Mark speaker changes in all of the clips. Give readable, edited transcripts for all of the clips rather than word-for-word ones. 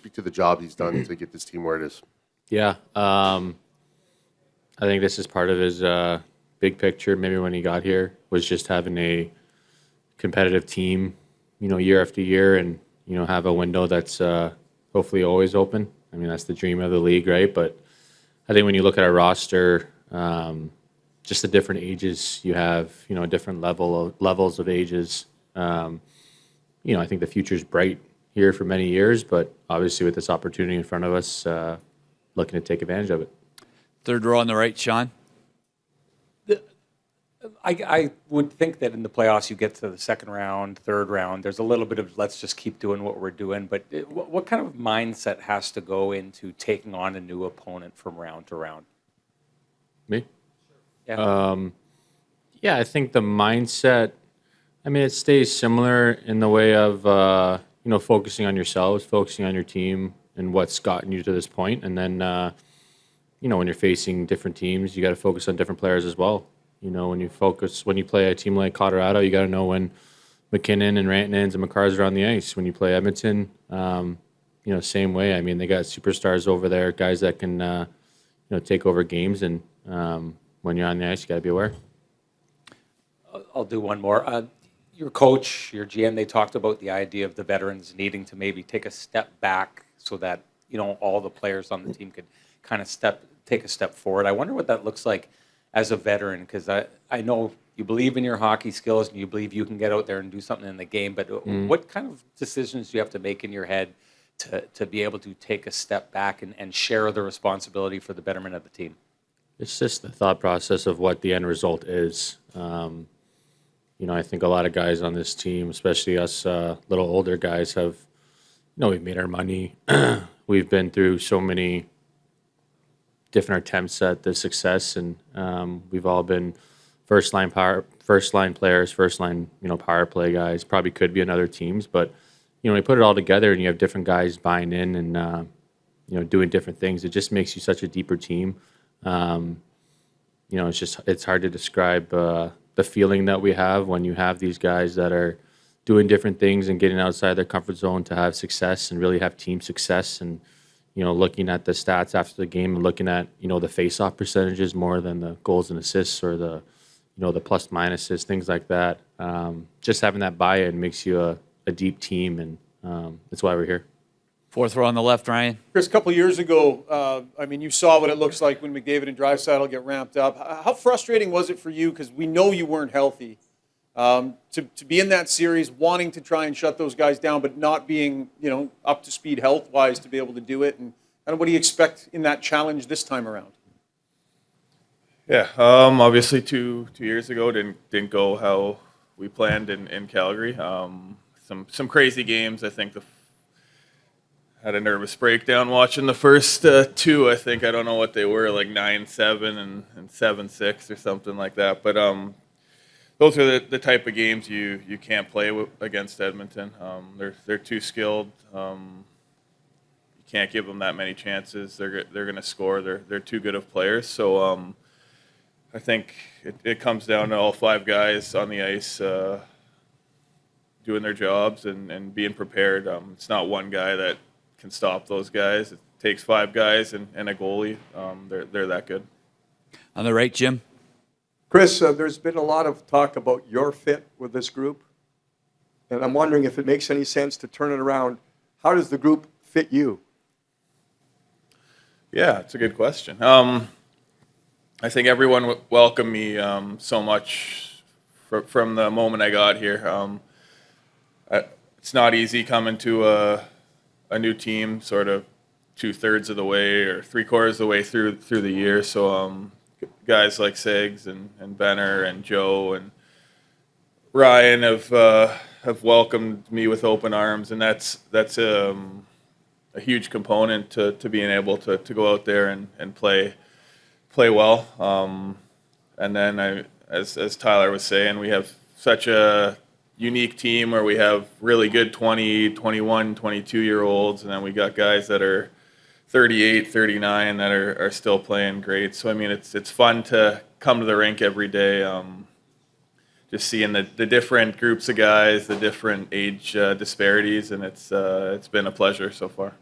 Speaker 1: speak to the job he's done to get this team where it is.
Speaker 2: Yeah, I think this is part of his big picture. Maybe when he got here was just having a competitive team, year after year, and have a window that's hopefully always open. I mean, that's the dream of the league, right? But I think when you look at our roster, just the different ages you have, different levels of ages. I think the future's bright here for many years, but obviously with this opportunity in front of us, looking to take advantage of it.
Speaker 3: Third row on the right, Sean.
Speaker 4: I would think that in the playoffs you get to the second round, third round, there's a little bit of let's just keep doing what we're doing. But what kind of mindset has to go into taking on a new opponent from round to round?
Speaker 2: Me?
Speaker 4: Yeah.
Speaker 2: Yeah, I think the mindset, it stays similar in the way of, focusing on yourselves, focusing on your team and what's gotten you to this point. And then, when you're facing different teams, you got to focus on different players as well. When you play a team like Colorado, you got to know when McKinnon and Rantanens and McCarrs are on the ice. When you play Edmonton, same way. I mean, they got superstars over there, guys that can, take over games. And when you're on the ice, you got to be aware.
Speaker 4: I'll do one more. Your coach, your GM, they talked about the idea of the veterans needing to maybe take a step back so that, all the players on the team could kind of take a step forward. I wonder what that looks like as a veteran, because I know you believe in your hockey skills and you believe you can get out there and do something in the game, but what kind of decisions do you have to make in your head to be able to take a step back and share the responsibility for the betterment of the team?
Speaker 2: It's just the thought process of what the end result is. I think a lot of guys on this team, especially us little older guys, have, we've made our money. We've been through so many different attempts at the success, and we've all been first line players, first line power play guys. Probably could be in other teams, but we put it all together, and you have different guys buying in and doing different things. It just makes you such a deeper team. It's hard to describe the feeling that we have when you have these guys that are doing different things and getting outside their comfort zone to have success and really have team success. And looking at the stats after the game and looking at the face-off percentages more than the goals and assists or the the plus minuses, things like that. Just having that buy-in makes you a deep team, and that's why we're here.
Speaker 3: Fourth row on the left, Ryan.
Speaker 5: Chris, a couple of years ago, you saw what it looks like when McDavid and Draisaitl get ramped up. How frustrating was it for you, because we know you weren't healthy, to be in that series, wanting to try and shut those guys down, but not being up to speed health-wise to be able to do it? And what do you expect in that challenge this time around?
Speaker 6: Yeah, obviously two years ago didn't go how we planned in Calgary. Some crazy games. I think had a nervous breakdown watching the first two. I think, I don't know what they were, like 9-7 and 7-6 or something like that. But those are the type of games you can't play against Edmonton. They're too skilled. You can't give them that many chances. They're going to score. They're too good of players. So I think it comes down to all five guys on the ice doing their jobs and being prepared. It's not one guy that can stop those guys. It takes five guys and a goalie. They're that good.
Speaker 3: On the right, Jim.
Speaker 7: Chris, there's been a lot of talk about your fit with this group, and I'm wondering if it makes any sense to turn it around. How does the group fit you?
Speaker 6: Yeah, it's a good question. I think everyone welcomed me so much from the moment I got here. It's not easy coming to a new team sort of 2/3 of the way or 3/4 of the way through the year. So guys like Segs and Benner and Joe and Ryan have welcomed me with open arms, and that's a huge component to being able to go out there and play well. And then as Tyler was saying, we have such a unique team where we have really good 20, 21, 22-year-olds, and then we got guys that are 38, 39 that are still playing great. So, I mean, it's fun to come to the rink every day, just seeing the different groups of guys, the different age disparities, and it's been a pleasure so far.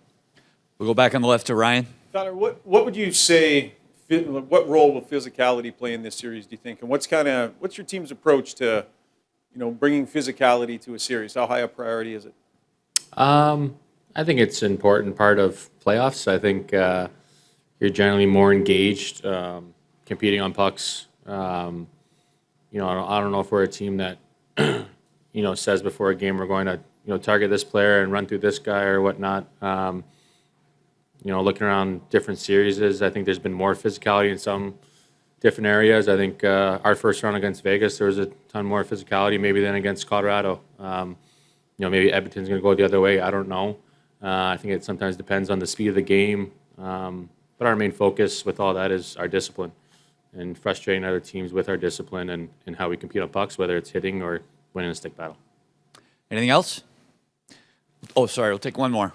Speaker 3: We'll go back on the left to Ryan.
Speaker 5: Connor, what would you say? What role will physicality play in this series? Do you think? And what's your team's approach to, bringing physicality to a series? How high a priority is it?
Speaker 2: I think it's an important part of playoffs. I think you're generally more engaged, competing on pucks. I don't know if we're a team that, says before a game we're going to, target this player and run through this guy or whatnot. Looking around different series, I think there's been more physicality in some different areas. I think our first round against Vegas, there was a ton more physicality maybe than against Colorado. Maybe Edmonton's going to go the other way. I don't know. I think it sometimes depends on the speed of the game. But our main focus with all that is our discipline and frustrating other teams with our discipline and how we compete on pucks, whether it's hitting or winning a stick battle.
Speaker 3: Anything else? Oh, sorry. We'll take one more.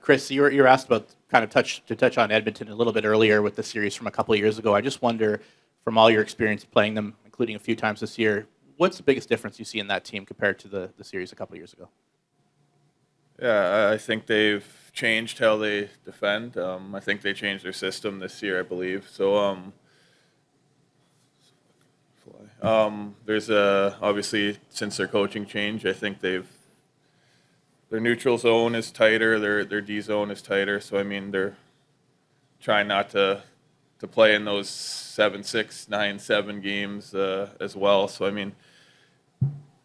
Speaker 8: Chris, you were asked about touch on Edmonton a little bit earlier with the series from a couple of years ago. I just wonder, from all your experience playing them, including a few times this year, what's the biggest difference you see in that team compared to the series a couple of years ago?
Speaker 6: Yeah, I think they've changed how they defend. I think they changed their system this year, I believe. So there's obviously, since their coaching change, I think their neutral zone is tighter, their D zone is tighter. So I mean, they're trying not to play in those 7-6, 9-7 games as well. So I mean,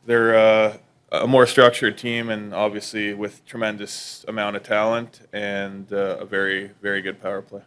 Speaker 6: they're a more structured team, and obviously with tremendous amount of talent and a very, very good power play.